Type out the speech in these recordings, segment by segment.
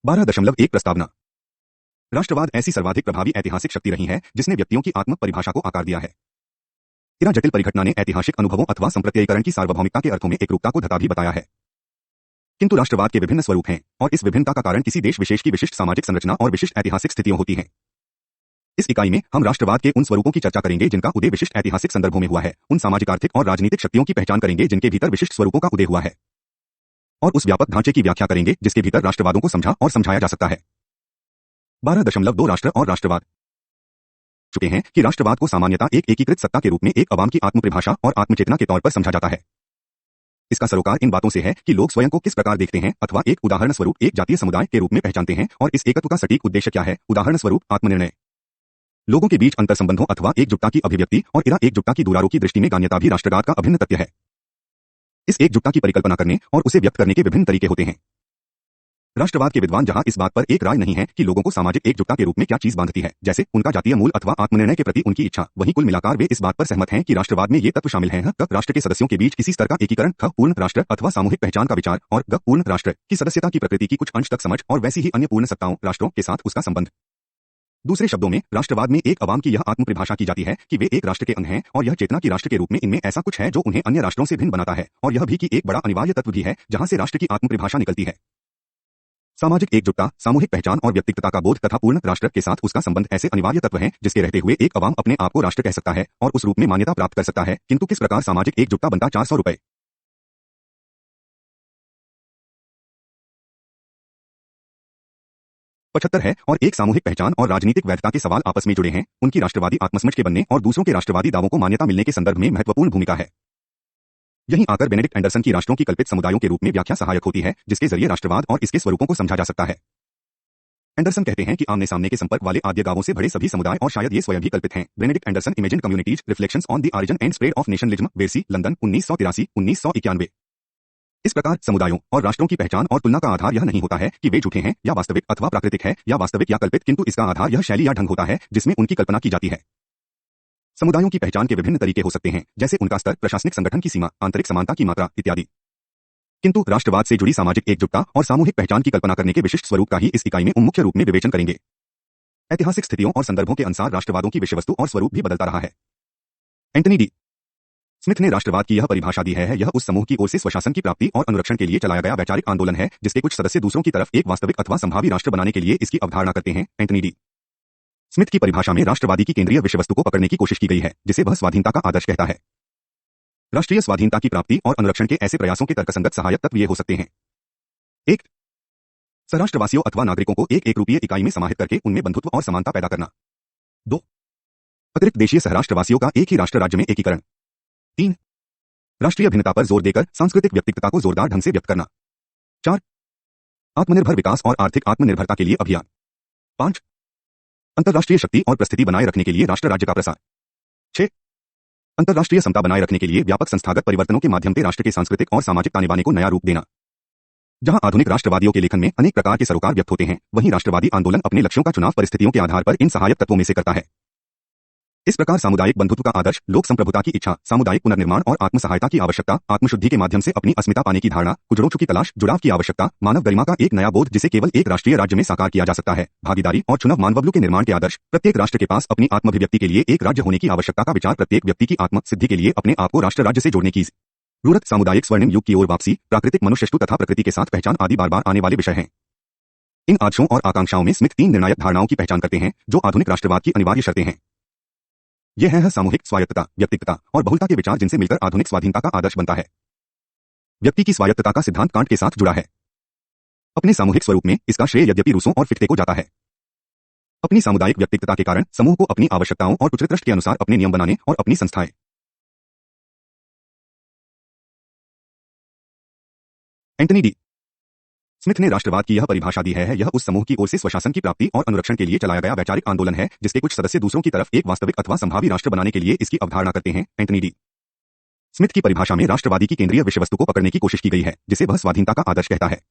12.1 प्रस्तावना। राष्ट्रवाद ऐसी सर्वाधिक प्रभावी ऐतिहासिक शक्ति रही है जिसने व्यक्तियों की आत्म परिभाषा को आकार दिया है। इतना जटिल परिघटना ने ऐतिहासिक अनुभवों अथवा संप्रत्ययीकरण की सार्वभौमिकता के अर्थों में एकरूपता को धता भी बताया है। किंतु राष्ट्रवाद के विभिन्न स्वरूप हैं और इस विभिन्नता का कारण किसी देश विशेष की विशिष्ट सामाजिक संरचना और विशिष्ट ऐतिहासिक स्थितियों होती हैं। इस इकाई में हम राष्ट्रवाद के उन स्वरूपों की चर्चा करेंगे जिनका उदय विशिष्ट ऐतिहासिक संदर्भों में हुआ है, उन सामाजिक आर्थिक और राजनीतिक शक्तियों की पहचान करेंगे जिनके भीतर विशिष्ट स्वरूपों का उदय हुआ है, और उस व्यापक ढांचे की व्याख्या करेंगे जिसके भीतर राष्ट्रवादों को समझा और समझाया जा सकता है। 12.2 राष्ट्र और राष्ट्रवाद। चुके हैं कि राष्ट्रवाद को सामान्यतः एक एकीकृत सत्ता के रूप में एक अवाम की आत्मपरिभाषा और आत्मचेतना के तौर पर समझा जाता है। इसका सरोकार इन बातों से है कि लोग स्वयं को किस प्रकार देखते हैं अथवा एक उदाहरण स्वरूप एक जातीय समुदाय के रूप में पहचानते हैं, और इस एकत्व का सटीक उद्देश्य क्या है, उदाहरण स्वरूप आत्मनिर्णय। लोगों के बीच अंतर संबंधों अथवा एकजुटता की अभिव्यक्ति और इरा एकजुटता की दुरारों की दृष्टि में गान्यता भी राष्ट्रवाद का अभिन्न तथ्य है। इस एकजुटता की परिकल्पना करने और उसे व्यक्त करने के विभिन्न तरीके होते हैं। राष्ट्रवाद के विद्वान जहां इस बात पर एक राय नहीं है कि लोगों को सामाजिक एकजुटता के रूप में क्या चीज बांधती है, जैसे उनका जातीय मूल अथवा आत्मनिर्णय के प्रति उनकी इच्छा, वहीं कुल मिलाकर वे इस बात पर सहमत हैं कि राष्ट्रवाद में ये तत्व शामिल हैं: क राष्ट्र के सदस्यों के बीच किसी स्तर का एकीकरण, ख पूर्ण राष्ट्र अथवा सामूहिक पहचान का विचार, और ग पूर्ण राष्ट्र की सदस्यता की प्रकृति की कुछ अंश तक समझ, और वैसी ही अन्य पूर्ण सत्ताओं राष्ट्रों के साथ उसका संबंध। दूसरे शब्दों में राष्ट्रवाद में एक अवाम की यह आत्मपरिभाषा की जाती है कि वे एक राष्ट्र के अंग हैं, और यह चेतना की राष्ट्र के रूप में इनमें ऐसा कुछ है जो उन्हें अन्य राष्ट्रों से भिन्न बनाता है, और यह भी कि एक बड़ा अनिवार्य तत्व भी है जहां से राष्ट्र की आत्मपरिभाषा निकलती है। सामाजिक एकजुटता, सामूहिक पहचान और व्यक्तिगतता का बोध तथा पूर्ण राष्ट्र के साथ उसका संबंध ऐसे अनिवार्य तत्व हैं जिसके रहते हुए एक अवाम अपने आप को राष्ट्र कह सकता है और उस रूप में मान्यता प्राप्त कर सकता है। किंतु किस प्रकार सामाजिक एकजुटता बनता? 400 रुपए 75 है, और एक सामूहिक पहचान और राजनीतिक वैधता के सवाल आपस में जुड़े हैं, उनकी राष्ट्रवादी आत्मसमझ के बनने और दूसरों के राष्ट्रवादी दावों को मान्यता मिलने के संदर्भ में महत्वपूर्ण भूमिका है। यहीं आकर बेनेडिक्ट एंडरसन की राष्ट्रों की कल्पित समुदायों के रूप में व्याख्या सहायक होती है, जिसके जरिए राष्ट्रवाद और इसके स्वरूपों को समझा जा सकता है। एंडरसन कहते हैं कि आमने सामने के संपर्क वाले आद्य गांवों से भरे सभी समुदाय, और शायद ये स्वयं भी कल्पित हैं। Benedict Anderson, imagine communities, reflections on the origin and spread of nationalism, Verso, London, 1983-1991। इस प्रकार समुदायों और राष्ट्रों की पहचान और तुलना का आधार यह नहीं होता है कि वे झूठे हैं या वास्तविक अथवा प्राकृतिक है या वास्तविक या कल्पित, किंतु इसका आधार यह शैली या ढंग होता है जिसमें उनकी कल्पना की जाती है। समुदायों की पहचान के विभिन्न तरीके हो सकते हैं, जैसे उनका स्तर, प्रशासनिक संगठन की सीमा, आंतरिक समानता की मात्रा इत्यादि। किंतु राष्ट्रवाद से जुड़ी सामाजिक एकजुटता और सामूहिक पहचान की कल्पना करने के विशिष्ट स्वरूप का ही इस इकाई में मुख्य रूप में विवेचन करेंगे। ऐतिहासिक स्थितियों और संदर्भों के अनुसार राष्ट्रवादों की विषय वस्तु और स्वरूप भी बदलता रहा है। एंटनी डी स्मिथ ने राष्ट्रवाद की यह परिभाषा दी है: यह उस समूह की ओर से स्वशासन की प्राप्ति और अनुरक्षण के लिए चलाया गया वैचारिक आंदोलन है जिसके कुछ सदस्य दूसरों की तरफ एक वास्तविक अथवा संभावी राष्ट्र बनाने के लिए इसकी अवधारणा करते हैं। एंटनी डी स्मिथ की परिभाषा में राष्ट्रवादी की केंद्रीय विषय वस्तु को पकड़ने की कोशिश की गई है, जिसे वह स्वाधीनता का आदर्श कहता है। राष्ट्रीय स्वाधीनता की प्राप्ति और अनुरक्षण के ऐसे प्रयासों के तर्कसंगत सहायक तत्व ये हो सकते हैं: 1. सराष्ट्रवासियों अथवा नागरिकों को एक रूपीय इकाई में समाहित करके उनमें बंधुत्व और समानता पैदा करना। 2. अतिरिक्त देशीय सहराष्ट्रवासियों का एक ही राष्ट्र राज्य में एकीकरण। 3. राष्ट्रीय भिन्नता पर जोर देकर सांस्कृतिक व्यक्तिगतता को जोरदार ढंग से व्यक्त करना। 4. आत्मनिर्भर विकास और आर्थिक आत्मनिर्भरता के लिए अभियान। 5. अंतर्राष्ट्रीय शक्ति और प्रस्थिति बनाए रखने के लिए राष्ट्र राज्य का प्रसार। 6. अंतर्राष्ट्रीय समता बनाए रखने के लिए व्यापक संस्थागत परिवर्तनों के माध्यम से राष्ट्र के सांस्कृतिक और सामाजिक ताने बाने को नया रूप देना। जहां आधुनिक राष्ट्रवादियों के लेखन में अनेक प्रकार के सरोकार व्यक्त होते हैं, वहीं राष्ट्रवादी आंदोलन अपने लक्ष्यों का चुनाव परिस्थितियों के आधार पर इन सहायक तत्वों में से करता है। इस प्रकार सामुदायिक बंधुत्व का आदर्श, लोक संप्रभुता की इच्छा, सामुदायिक पुनर्निर्माण और आत्म सहायता की आवश्यकता, आत्मशुद्धि के माध्यम से अपनी अस्मिता पाने की धारणा, कुजड़ों की तलाश, जुड़ाव की आवश्यकता, मानव गरिमा का एक नया बोध जिसे केवल एक राष्ट्रीय राज्य में साकार किया जा सकता है, भागीदारी और चुनाव मानवबल के निर्माण के आदर्श, प्रत्येक राष्ट्र के पास अपनी आत्माभिव्यक्ति के लिए एक राज्य होने की आवश्यकता का विचार, प्रत्येक व्यक्ति की आत्म सिद्धि के लिए अपने आप को राष्ट्र राज्य से जोड़ने की जरूरत, सामुदायिक स्वर्णिम युग की ओर वापसी, प्राकृतिक मनुष्यष्टु तथा प्रकृति के साथ पहचान आदि बार बार आने वाले विषय हैं। इन आदर्शों और आकांक्षाओं में स्मिथ 3 निर्णायक धारणाओं की पहचान करते हैं जो आधुनिक राष्ट्रवाद की अनिवार्य शर्तें हैं। यह है सामूहिक स्वायत्तता, व्यक्तिगतता और बहुलता के विचार जिनसे मिलकर आधुनिक स्वाधीनता का आदर्श बनता है। व्यक्ति की स्वायत्तता का सिद्धांत कांट के साथ जुड़ा है। अपने सामूहिक स्वरूप में इसका श्रेय यद्यपि रूसों और फिख्ते को जाता है। अपनी सामुदायिक व्यक्तिगतता के कारण समूह को अपनी आवश्यकताओं और उचित के अनुसार अपने नियम बनाने और अपनी संस्थाएं। एंटनी डी स्मिथ ने राष्ट्रवाद की यह परिभाषा दी है: यह उस समूह की ओर से स्वशासन की प्राप्ति और अनुरक्षण के लिए चलाया गया वैचारिक आंदोलन है जिसके कुछ सदस्य दूसरों की तरफ एक वास्तविक अथवा संभावी राष्ट्र बनाने के लिए इसकी अवधारणा करते हैं। एंटनी डी स्मिथ की परिभाषा में राष्ट्रवादी की केंद्रीय विषय वस्तु को पकड़ने की कोशिश की गई है, जिसे वह स्वाधीनता का आदर्श कहता है।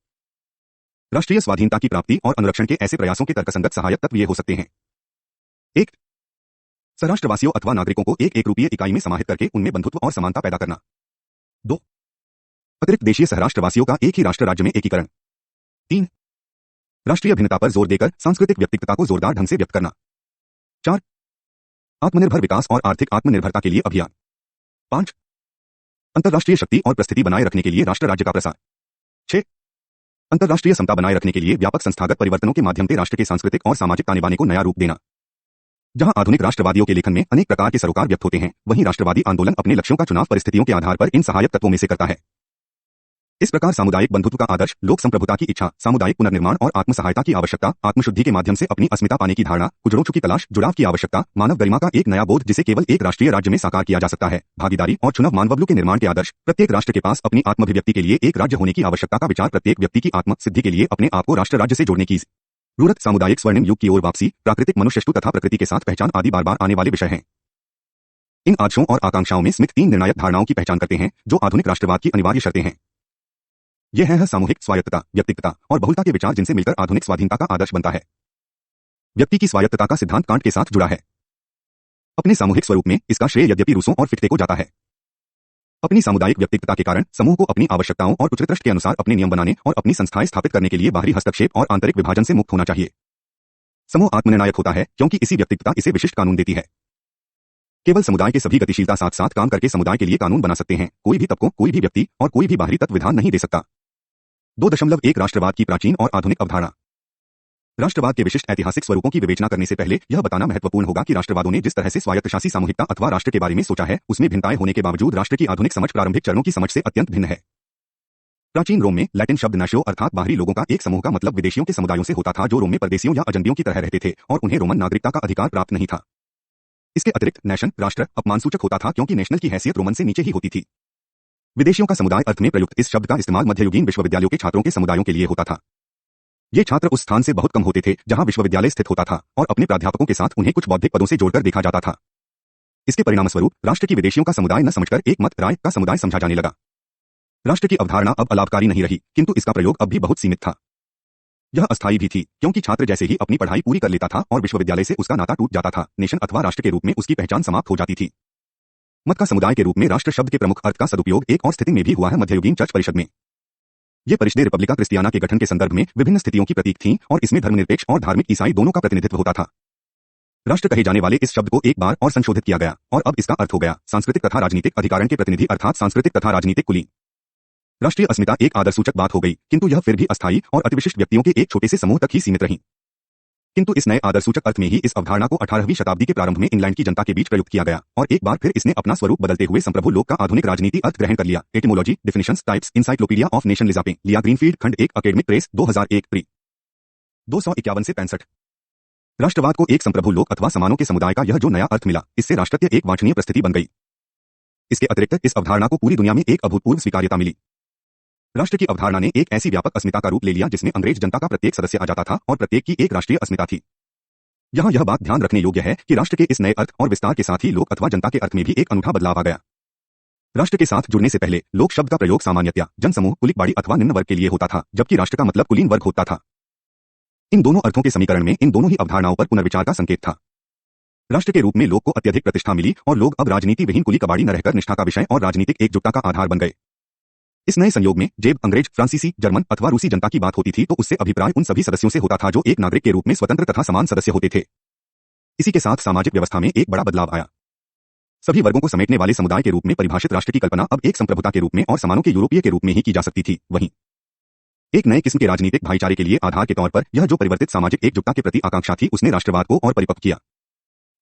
राष्ट्रीय स्वाधीनता की प्राप्ति और अनुरक्षण के ऐसे प्रयासों के तर्कसंगत सहायक तत्व ये हो सकते हैं: 1. सराष्ट्रवासियों अथवा नागरिकों को एक रूपीय इकाई में समाहित करके उनमें बंधुत्व और समानता पैदा करना। 2. अतिरिक्त देशीय सहराष्ट्रवासियों का एक ही राष्ट्र राज्य में एकीकरण। 3. राष्ट्रीय भिन्नता पर जोर देकर सांस्कृतिक व्यक्तिगतता को जोरदार ढंग से व्यक्त करना। 4. आत्मनिर्भर विकास और आर्थिक आत्मनिर्भरता के लिए अभियान। 5. अंतर्राष्ट्रीय शक्ति और परिस्थिति बनाए रखने के लिए राष्ट्र राज्य का प्रसार। 6. अंतर्राष्ट्रीय समता बनाए रखने के लिए व्यापक संस्थागत परिवर्तनों के माध्यम से राष्ट्र के सांस्कृतिक और सामाजिक ताने बाने को नया रूप देना। जहां आधुनिक राष्ट्रवादियों के लेखन में अनेक प्रकार के सरोकार व्यक्त होते हैं, वहीं राष्ट्रवादी आंदोलन अपने लक्ष्यों का चुनाव परिस्थितियों के आधार पर इन सहायक तत्वों में से करता है। इस प्रकार सामुदायिक बंधुत्व का आदर्श, लोक संप्रभुता की इच्छा, सामुदायिक पुनर्निर्माण और आत्म सहायता की आवश्यकता, आत्मशुद्धि के माध्यम से अपनी अस्मिता पाने की धारणा, कुजड़ों की तलाश, जुड़ाव की आवश्यकता, मानव गरिमा का एक नया बोध जिसे केवल एक राष्ट्रीय राज्य में साकार किया जा सकता है, भागीदारी और चुनाव मानवबलों के निर्माण के आदर्श, प्रत्येक राष्ट्र के पास अपनी आत्माभिव्यक्ति के लिए एक राज्य होने की आवश्यकता का विचार, प्रत्येक व्यक्ति की आत्म सिद्धि के लिए अपने आप को राष्ट्र राज्य से जोड़ने की जरूरत, सामुदायिक स्वर्णिम युग की ओर वापसी, प्राकृतिक मनुष्यष्टु तथा प्रकृति के साथ पहचान आदि बार बार आने वाले विषय हैं। इन आदर्शों और आकांक्षाओं में स्मिथ 3 निर्णायक धारणाओं की पहचान करते हैं जो आधुनिक राष्ट्रवाद की अनिवार्य शर्तें हैं। यह है सामूहिक स्वायत्तता, व्यक्तिगतता और बहुलता के विचार जिनसे मिलकर आधुनिक स्वाधीनता का आदर्श बनता है। व्यक्ति की स्वायत्तता का सिद्धांत कांट के साथ जुड़ा है। अपने सामूहिक स्वरूप में इसका श्रेय यद्यपि रूसों और फिख्ते को जाता है। अपनी सामुदायिक व्यक्तिगतता के कारण समूह को अपनी आवश्यकताओं और उच्च के अनुसार अपने नियम बनाने और अपनी संस्थाएं स्थापित करने के लिए बाहरी हस्तक्षेप और आंतरिक विभाजन से मुक्त होना चाहिए। समूह आत्मनिर्णायक होता है क्योंकि इसी व्यक्तिगतता इसे विशिष्ट कानून देती है। केवल समुदाय के सभी गतिशीलता साथ साथ काम करके समुदाय के लिए कानून बना सकते हैं। कोई भी तबकों, कोई भी व्यक्ति और कोई भी बाहरी तत्व विधान नहीं दे सकता। 2.1 राष्ट्रवाद की प्राचीन और आधुनिक अवधारणा। राष्ट्रवाद के विशिष्ट ऐतिहासिक स्वरूपों की विवेचना करने से पहले यह बताना महत्वपूर्ण होगा कि राष्ट्रवादों ने जिस तरह से स्वायत्तशासी सामूहिकता अथवा राष्ट्र के बारे में सोचा है, उसमें भिन्नताएं होने के बावजूद राष्ट्र की आधुनिक समझ प्रारंभिक चरणों की समझ से अत्यंत भिन्न है। प्राचीन रोम में लैटिन शब्द नेशो अर्थात बाहरी लोगों का एक समूह का मतलब विदेशियों के समुदायों से होता था जो रोम में परदेशियों या अजनबियों की तरह रहते थे और उन्हें रोमन नागरिकता का अधिकार प्राप्त नहीं था। इसके अतिरिक्त नेशन, राष्ट्र, अपमानसूचक होता था क्योंकि नेशनल की हैसियत रोमन से नीचे ही होती थी। विदेशियों का समुदाय अर्थ में प्रयुक्त इस शब्द का इस्तेमाल मध्ययुगीन विश्वविद्यालयों के छात्रों के समुदायों के लिए होता था। ये छात्र उस स्थान से बहुत कम होते थे जहां विश्वविद्यालय स्थित होता था और अपने प्राध्यापकों के साथ उन्हें कुछ बौद्धिक पदों से जोड़कर देखा जाता था। इसके परिणामस्वरूप राष्ट्र की विदेशियों का समुदाय न समझकर एक मत राय का समुदाय समझा जाने लगा। राष्ट्र की अवधारणा अब अलाभकारी नहीं रही, किंतु इसका प्रयोग अब भी बहुत सीमित था। यह अस्थायी भी थी क्योंकि छात्र जैसे ही अपनी पढ़ाई पूरी कर लेता था और विश्वविद्यालय से उसका नाता टूट जाता था, नेशन अथवा राष्ट्र के रूप में उसकी पहचान समाप्त हो जाती थी। मत का समुदाय के रूप में राष्ट्र शब्द के प्रमुख अर्थ का सदुपयोग एक और स्थिति में भी हुआ है, मध्ययुगीन चर्च परिषद में। ये परिषदें रिपब्लिका क्रिस्टियाना के गठन के संदर्भ में विभिन्न स्थितियों की प्रतीक थीं और इसमें धर्मनिरपेक्ष और धार्मिक ईसाई दोनों का प्रतिनिधित्व होता था। राष्ट्र कहे जाने वाले इस शब्द को एक बार और संशोधित किया गया और अब इसका अर्थ हो गया सांस्कृतिक तथा राजनीतिक अधिकारण के प्रतिनिधि अर्थात सांस्कृतिक तथा राजनीतिक कुलीन। राष्ट्रीय अस्मिता एक आदर्शसूचक बात हो गई, किंतु यह फिर भी अस्थायी और अतिविशिष्ट व्यक्तियों के एक छोटे से समूह तक ही सीमित रही। किंतु इस नए आदर्शसूचक अर्थ में ही इस अवधारणा को 18वीं शताब्दी के प्रारंभ में इंग्लैंड की जनता के बीच प्रयुक्त किया गया और एक बार फिर इसने अपना स्वरूप बदलते हुए संप्रभु लोक का आधुनिक राजनीति अर्थ ग्रहण कर लिया। Etymology, definitions, types, encyclopedia of nation लिजापे, लिया ग्रीनफील्ड, खंड 1, अकेडमिक प्रेस, 2001, प्री 251 से 65। राष्ट्रवाद को एक संप्रभु लोक अथवा समानों के समुदाय का यह जो नया अर्थ मिला, इससे राष्ट्रत्य एक वांछनीय परिस्थिति बन गई। इसके अतिरिक्त इस अवधारणा को पूरी दुनिया में एक अभूतपूर्व स्वीकार्यता मिली। राष्ट्र की अवधारणा ने एक ऐसी व्यापक अस्मिता का रूप ले लिया जिसमें अंग्रेज जनता का प्रत्येक सदस्य आ जाता था और प्रत्येक की एक राष्ट्रीय अस्मिता थी। यहाँ यह बात ध्यान रखने योग्य है कि राष्ट्र के इस नए अर्थ और विस्तार के साथ ही लोक अथवा जनता के अर्थ में भी एक अनूठा बदलाव आ गया। राष्ट्र के साथ जुड़ने से पहले लोक शब्द का प्रयोग सामान्यतया जनसमूह, कुलिक बाड़ी अथवा निम्न वर्ग के लिए होता था, जबकि राष्ट्र का मतलब कुलीन वर्ग होता था। इन दोनों अर्थों के समीकरण में इन दोनों ही अवधारणाओं पर पुनर्विचार का संकेत था। राष्ट्र के रूप में लोक को अत्यधिक प्रतिष्ठा मिली और लोग अब राजनीति विहीन कुली कबाड़ी न रहकर निष्ठा का विषय और राजनीतिक एकजुटता का आधार बन गए। इस नए संयोग में जब अंग्रेज, फ्रांसीसी, जर्मन अथवा रूसी जनता की बात होती थी तो उससे अभिप्राय उन सभी सदस्यों से होता था जो एक नागरिक के रूप में स्वतंत्र तथा समान सदस्य होते थे। इसी के साथ सामाजिक व्यवस्था में एक बड़ा बदलाव आया। सभी वर्गों को समेटने वाले समुदाय के रूप में परिभाषित राष्ट्र की कल्पना अब एक संप्रभुता के रूप में और समानों के यूरोपीय के रूप में ही की जा सकती थी। वहीं एक नए किस्म के राजनीतिक भाईचारे के लिए आधार के तौर पर यह जो परिवर्तित सामाजिक एकजुटता के प्रति आकांक्षा थी उसने राष्ट्रवाद को और परिपक्व किया।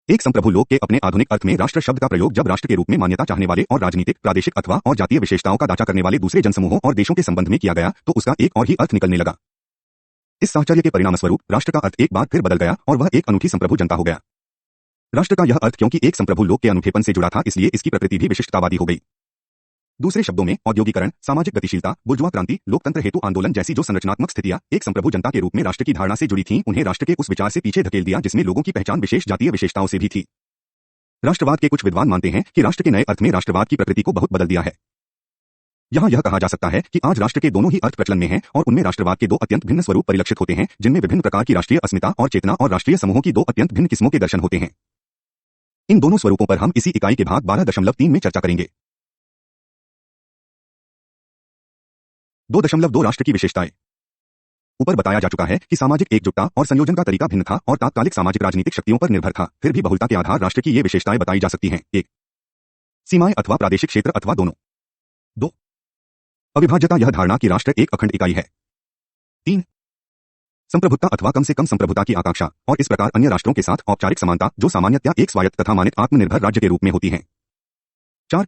एक संप्रभु लोक के अपने आधुनिक अर्थ में राष्ट्र शब्द का प्रयोग जब राष्ट्र के रूप में मान्यता चाहने वाले और राजनीतिक, प्रादेशिक अथवा और जातीय विशेषताओं का दाचा करने वाले दूसरे जनसमूहों और देशों के संबंध में किया गया तो उसका एक और ही अर्थ निकलने लगा। इस साहचर्य के परिणामस्वरूप राष्ट्र का अर्थ एक बार फिर बदल गया और वह एक अनूठी संप्रभु जनता हो गया। राष्ट्र का यह अर्थ क्योंकि एक संप्रभु लोक के अनूठेपन से जुड़ा था इसलिए इसकी प्रकृति भी विशिष्टतावादी हो गई। दूसरे शब्दों में औद्योगिकरण, सामाजिक गतिशीलता, बुर्जुआ क्रांति, लोकतंत्र हेतु आंदोलन जैसी जो संरचनात्मक स्थितियां एक संप्रभु जनता के रूप में राष्ट्र की धारणा से जुड़ी थीं, उन्हें राष्ट्र के उस विचार से पीछे धकेल दिया जिसमें लोगों की पहचान विशेष जातीय विशेषताओं से भी थी। राष्ट्रवाद के कुछ विद्वान मानते हैं कि राष्ट्र के नए अर्थ में राष्ट्रवाद की प्रकृति को बहुत बदल दिया है। यहाँ यह कहा जा सकता है कि आज राष्ट्र के दोनों ही अर्थ प्रचलन में हैं और उनमें राष्ट्रवाद के दो अत्यंत भिन्न स्वरूप परिलक्षित होते हैं जिनमें विभिन्न प्रकार की राष्ट्रीय अस्मिता और चेतना और राष्ट्रीय समूहों की दो अत्यंत भिन्न किस्मों के दर्शन होते हैं। इन दोनों स्वरूपों पर हम इसी इकाई के भाग 12.3 में चर्चा करेंगे। 2.2 राष्ट्र की विशेषताएं। ऊपर बताया जा चुका है कि सामाजिक एकजुटता और संयोजन का तरीका भिन्न था और तात्कालिक सामाजिक राजनीतिक शक्तियों पर निर्भर था। फिर भी बहुलता के आधार राष्ट्र की ये विशेषताएं बताई जा सकती हैं। 1. सीमाएं अथवा प्रादेशिक क्षेत्र अथवा दोनों। 2. अविभाज्यता, यह धारणा कि राष्ट्र एक अखंड इकाई है। 3. संप्रभुता अथवा कम से कम संप्रभुता की आकांक्षा और इस प्रकार अन्य राष्ट्रों के साथ औपचारिक समानता जो सामान्यतया एक स्वायत्त तथा मानित आत्मनिर्भर राज्य के रूप में होती है। 4.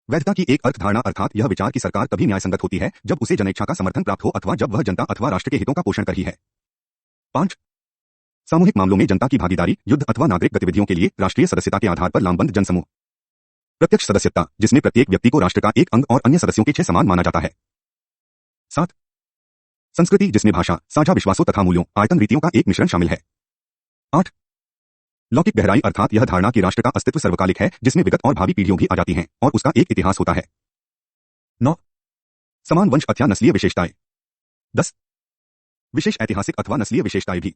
वैधता की एक अर्थ धारणा, अर्थात यह विचार कि सरकार तभी न्यायसंगत होती है जब उसे जनेच्छा का समर्थन प्राप्त हो अथवा जब वह जनता अथवा राष्ट्र के हितों का पोषण कर रही है। 5. सामूहिक मामलों में जनता की भागीदारी, युद्ध अथवा नागरिक गतिविधियों के लिए राष्ट्रीय सदस्यता के आधार पर लामबंद जनसमूह। प्रत्यक्ष सदस्यता, जिसमें प्रत्येक व्यक्ति को राष्ट्र का एक अंग और अन्य सदस्यों के 6 समान माना जाता है। 7. संस्कृति, जिसमें भाषा, साझा विश्वासों तथा मूल्यों, आयतन रीतियों का एक मिश्रण शामिल है। 8. लौकिक गहराई, अर्थात यह धारणा कि राष्ट्र का अस्तित्व सर्वकालिक है जिसमें विगत और भावी पीढ़ियों भी आ जाती हैं और उसका एक इतिहास होता है। 9. समान वंश अथवा नस्लीय विशेषताएं। 10. विशेष ऐतिहासिक अथवा नस्लीय विशेषताएं भी।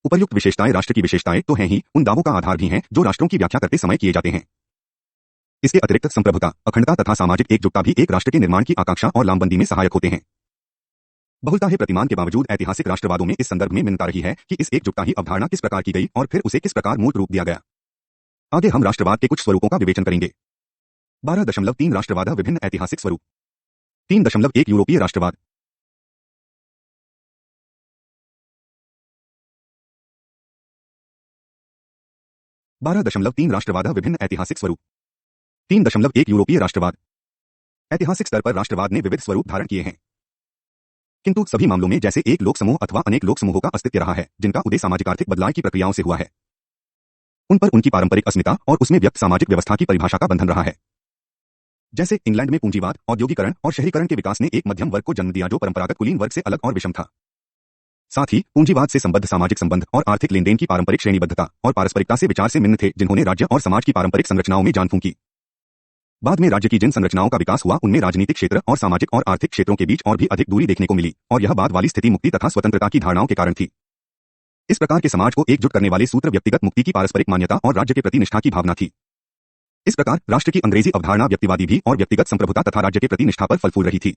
उपर्युक्त विशेषताएं राष्ट्र की विशेषताएं तो हैं ही, उन दावों का आधार भी हैं जो राष्ट्रों की व्याख्या करते समय किए जाते हैं। इसके अतिरिक्त संप्रभुता, अखंडता तथा सामाजिक एकजुटता भी एक राष्ट्र के निर्माण की आकांक्षा और लामबंदी में सहायक होते हैं। बहुलता है प्रतिमान के बावजूद ऐतिहासिक राष्ट्रवादों में इस संदर्भ में मिलता रही है कि इस एकजुटता ही अवधारणा किस प्रकार की गई और फिर उसे किस प्रकार मूर्त रूप दिया गया। आगे हम राष्ट्रवाद के कुछ स्वरूपों का विवेचन करेंगे। 12.3 राष्ट्रवाद, विभिन्न ऐतिहासिक स्वरूप। 3.1 यूरोपीय राष्ट्रवाद। 12.3 राष्ट्रवाद, विभिन्न ऐतिहासिक स्वरूप। 3.1 यूरोपीय राष्ट्रवाद। ऐतिहासिक स्तर पर राष्ट्रवाद ने विविध स्वरूप धारण किए हैं, किंतु सभी मामलों में जैसे एक लोक समूह अथवा अनेक लोक समूहों का अस्तित्व रहा है जिनका उदय सामाजिक आर्थिक बदलाव की प्रक्रियाओं से हुआ है। उन पर उनकी पारंपरिक अस्मिता और उसमें व्यक्त सामाजिक व्यवस्था की परिभाषा का बंधन रहा है। जैसे इंग्लैंड में पूंजीवाद, औद्योगिकरण और शहरीकरण के विकास ने एक मध्यम वर्ग को जन्म दिया जो परंपरागत कुलीन वर्ग से अलग और विषम था। साथ ही पूंजीवाद से संबद्ध सामाजिक संबंध और आर्थिक लेनदेन की पारंपरिक श्रेणीबद्धता और पारस्परिकता से विचार से निम्न थे जिन्होंने राज्य और समाज की पारंपरिक संरचनाओं में जान फूंकी। बाद में राज्य की जिन संरचनाओं का विकास हुआ उनमें राजनीतिक क्षेत्र और सामाजिक और आर्थिक क्षेत्रों के बीच और भी अधिक दूरी देखने को मिली और यह बाद वाली स्थिति मुक्ति तथा स्वतंत्रता की धारणाओं के कारण थी। इस प्रकार के समाज को एकजुट करने वाले सूत्र व्यक्तिगत मुक्ति की पारस्परिक मान्यता और राज्य के प्रति निष्ठा की भावना थी। इस प्रकार राष्ट्र की अंग्रेजी अवधारणा व्यक्तिवादी भी और व्यक्तिगत संप्रभुता तथा राज्य के प्रति निष्ठा पर फल फूल रही थी।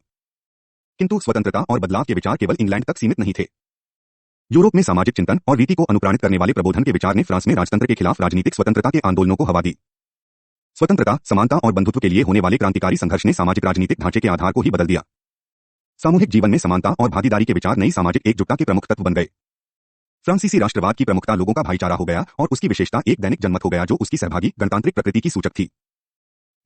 किंतु स्वतंत्रता और बदलाव के विचार केवल इंग्लैंड तक सीमित नहीं थे। यूरोप में सामाजिक चिंतन और रीति को अनुप्राणित करने वाले प्रबोधन के विचार ने फ्रांस में राजतंत्र के खिलाफ राजनीतिक स्वतंत्रता के आंदोलनों को हवा दी। स्वतंत्रता, समानता और बंधुत्व के लिए होने वाले क्रांतिकारी संघर्ष ने सामाजिक राजनीतिक ढांचे के आधार को ही बदल दिया। सामूहिक जीवन में समानता और भागीदारी के विचार नई सामाजिक एकजुटता के प्रमुख तत्व बन गए। फ्रांसीसी राष्ट्रवाद की प्रमुखता लोगों का भाईचारा हो गया और उसकी विशेषता एक दैनिक जनमत हो गया जो उसकी सहभागी गणतांत्रिक प्रकृति की सूचक थी।